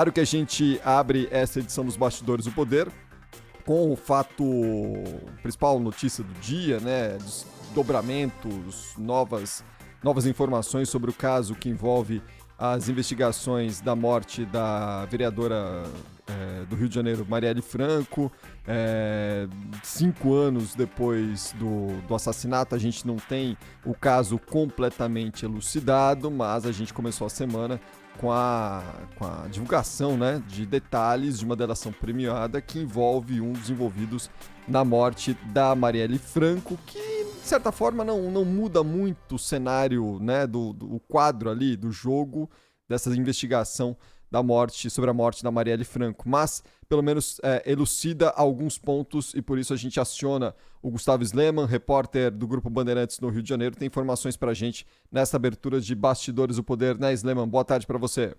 Claro que a gente abre essa edição dos Bastidores do Poder com o fato principal, notícia do dia, né? Desdobramentos, novas informações sobre o caso que envolve as investigações da morte da vereadora do Rio de Janeiro, Marielle Franco. 5 anos depois do assassinato, a gente não tem o caso completamente elucidado, mas a gente começou a semana com a divulgação, né, de detalhes de uma delação premiada que envolve um dos envolvidos na morte da Marielle Franco, que de certa forma não muda muito o cenário, né, do quadro ali do jogo, dessa investigação sobre a morte da Marielle Franco, mas pelo menos elucida alguns pontos e por isso a gente aciona o Gustavo Sleman, repórter do Grupo Bandeirantes no Rio de Janeiro, tem informações pra gente nessa abertura de Bastidores do Poder, né, Sleman? Boa tarde pra você.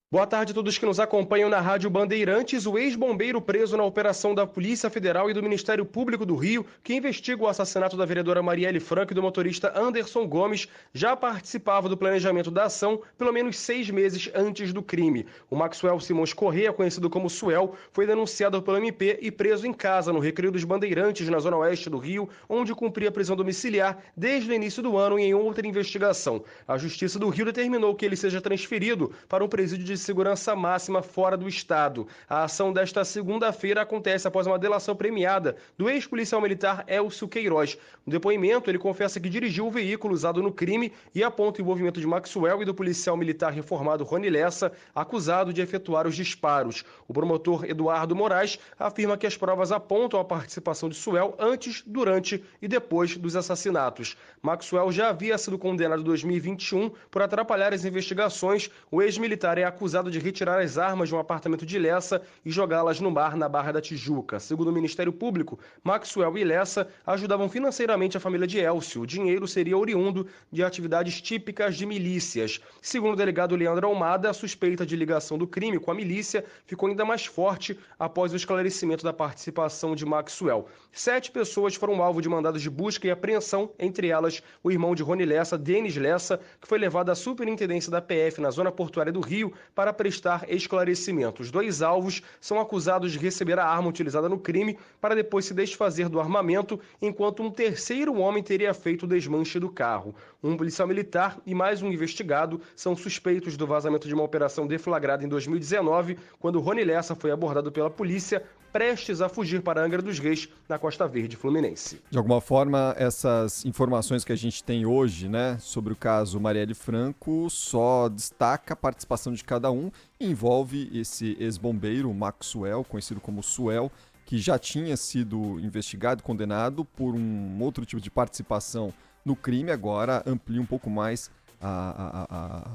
Boa tarde a todos que nos acompanham na Rádio Bandeirantes. O ex-bombeiro preso na operação da Polícia Federal e do Ministério Público do Rio, que investiga o assassinato da vereadora Marielle Franco e do motorista Anderson Gomes, já participava do planejamento da ação pelo menos 6 meses antes do crime. O Maxwell Simões Corrêa, conhecido como Suel, foi denunciado pelo MP e preso em casa no Recreio dos Bandeirantes, na zona oeste do Rio, onde cumpria prisão domiciliar desde o início do ano em outra investigação. A Justiça do Rio determinou que ele seja transferido para um presídio de segurança máxima fora do estado. A ação desta segunda-feira acontece após uma delação premiada do ex-policial militar Elcio Queiroz. No depoimento, ele confessa que dirigiu o veículo usado no crime e aponta o envolvimento de Maxwell e do policial militar reformado Rony Lessa, acusado de efetuar os disparos. O promotor Eduardo Moraes afirma que as provas apontam a participação de Suel antes, durante e depois dos assassinatos. Maxwell já havia sido condenado em 2021 por atrapalhar as investigações. O ex-militar é acusado de retirar as armas de um apartamento de Lessa e jogá-las no mar na Barra da Tijuca. Segundo o Ministério Público, Maxwell e Lessa ajudavam financeiramente a família de Elcio. O dinheiro seria oriundo de atividades típicas de milícias. Segundo o delegado Leandro Almada, a suspeita de ligação do crime com a milícia ficou ainda mais forte após o esclarecimento da participação de Maxwell. 7 pessoas foram alvo de mandados de busca e apreensão, entre elas o irmão de Rony Lessa, Denis Lessa, que foi levado à superintendência da PF na zona portuária do Rio para prestar esclarecimento. Os 2 alvos são acusados de receber a arma utilizada no crime para depois se desfazer do armamento, enquanto um terceiro homem teria feito o desmanche do carro. Um policial militar e mais um investigado são suspeitos do vazamento de uma operação deflagrada em 2019, quando Rony Lessa foi abordado pela polícia, prestes a fugir para Angra dos Reis, na Costa Verde Fluminense. De alguma forma, essas informações que a gente tem hoje, né, sobre o caso Marielle Franco, só destaca a participação de cada um e envolve esse ex-bombeiro, Maxwell, conhecido como Suel, que já tinha sido investigado e condenado por um outro tipo de participação no crime, agora amplia um pouco mais a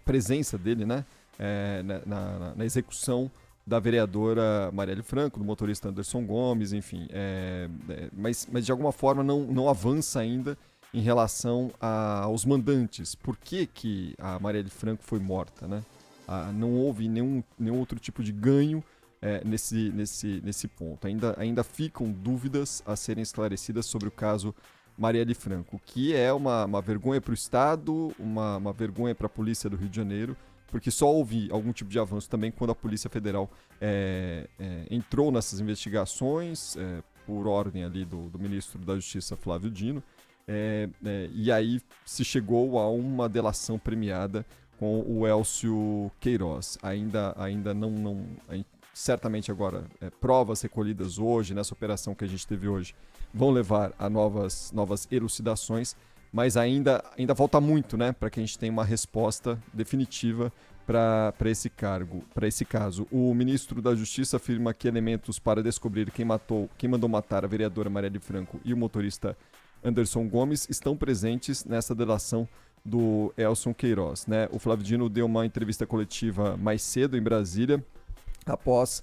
presença dele, né, na execução da vereadora Marielle Franco, do motorista Anderson Gomes, enfim. Mas de alguma forma não avança ainda em relação aos mandantes. Por que a Marielle Franco foi morta, né? Não houve nenhum outro tipo de ganho nesse ponto. Ainda ficam dúvidas a serem esclarecidas sobre o caso Marielle Franco, que é uma vergonha para o Estado, uma vergonha para a polícia do Rio de Janeiro, porque só houve algum tipo de avanço também quando a Polícia Federal entrou nessas investigações, por ordem ali do ministro da Justiça, Flávio Dino, e aí se chegou a uma delação premiada com o Elcio Queiroz. Ainda não certamente agora, provas recolhidas hoje, nessa operação que a gente teve hoje, vão levar a novas elucidações, mas ainda falta muito, né, para que a gente tenha uma resposta definitiva para esse caso. O ministro da Justiça afirma que elementos para descobrir quem mandou matar a vereadora Marielle Franco e o motorista Anderson Gomes estão presentes nessa delação do Elcio Queiroz, né? O Flávio Dino deu uma entrevista coletiva mais cedo em Brasília, após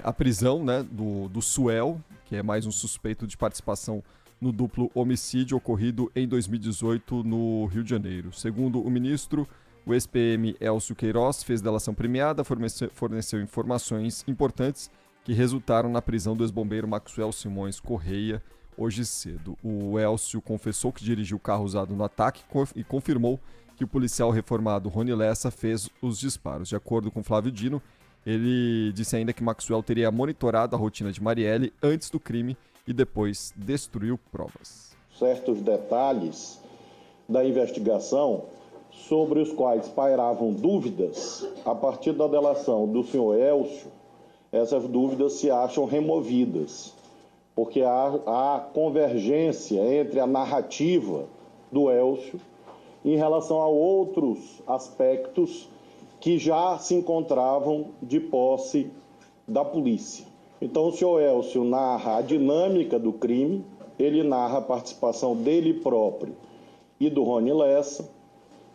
a prisão, né, do Suel, que é mais um suspeito de participação no duplo homicídio ocorrido em 2018 no Rio de Janeiro. Segundo o ministro, o ex-PM Elcio Queiroz fez delação premiada, forneceu informações importantes que resultaram na prisão do ex-bombeiro Maxwell Simões Corrêa hoje cedo. O Elcio confessou que dirigiu o carro usado no ataque e confirmou que o policial reformado Rony Lessa fez os disparos. De acordo com Flávio Dino, ele disse ainda que Maxwell teria monitorado a rotina de Marielle antes do crime e depois destruiu provas. Certos detalhes da investigação sobre os quais pairavam dúvidas, a partir da delação do senhor Elcio, essas dúvidas se acham removidas, porque há convergência entre a narrativa do Elcio em relação a outros aspectos que já se encontravam de posse da polícia. Então, o senhor Elcio narra a dinâmica do crime, ele narra a participação dele próprio e do Rony Lessa,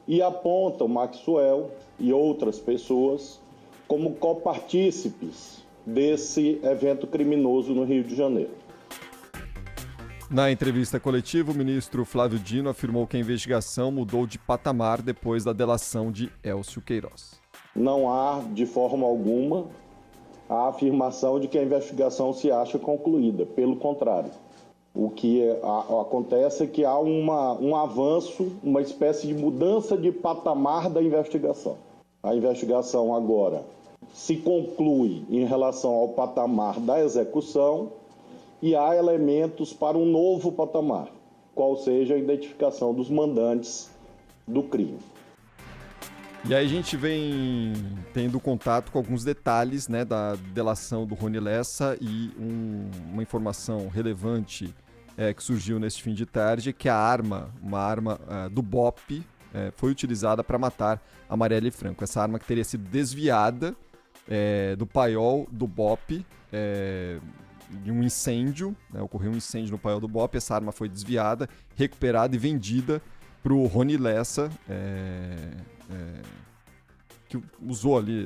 e aponta o Maxwell e outras pessoas como copartícipes desse evento criminoso no Rio de Janeiro. Na entrevista coletiva, o ministro Flávio Dino afirmou que a investigação mudou de patamar depois da delação de Elcio Queiroz. Não há, de forma alguma, a afirmação de que a investigação se acha concluída. Pelo contrário, o que acontece é que há um avanço, uma espécie de mudança de patamar da investigação. A investigação agora se conclui em relação ao patamar da execução e há elementos para um novo patamar, qual seja a identificação dos mandantes do crime. E aí a gente vem tendo contato com alguns detalhes, né, da delação do Rony Lessa e uma informação relevante que surgiu neste fim de tarde, que uma arma do BOPE, foi utilizada para matar a Marielle Franco. Essa arma que teria sido desviada do paiol do BOPE, de um incêndio, né, ocorreu um incêndio no paiol do BOPE, essa arma foi desviada, recuperada e vendida para o Rony Lessa, que usou ali,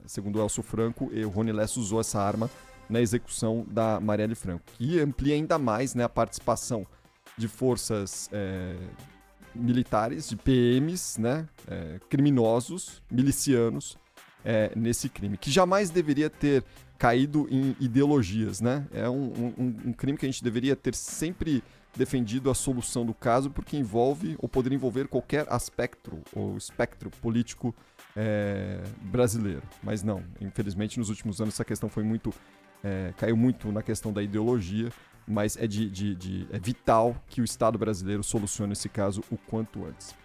segundo o Elcio Franco, o Rony Lessa usou essa arma na execução da Marielle Franco, que amplia ainda mais, né, a participação de forças militares, de PMs, né, criminosos, milicianos, nesse crime, que jamais deveria ter caído em ideologias, né? É um crime que a gente deveria ter sempre defendido a solução do caso, porque envolve ou poderia envolver qualquer aspecto ou espectro político brasileiro. Mas não, infelizmente nos últimos anos essa questão foi caiu muito na questão da ideologia, mas é vital que o Estado brasileiro solucione esse caso o quanto antes.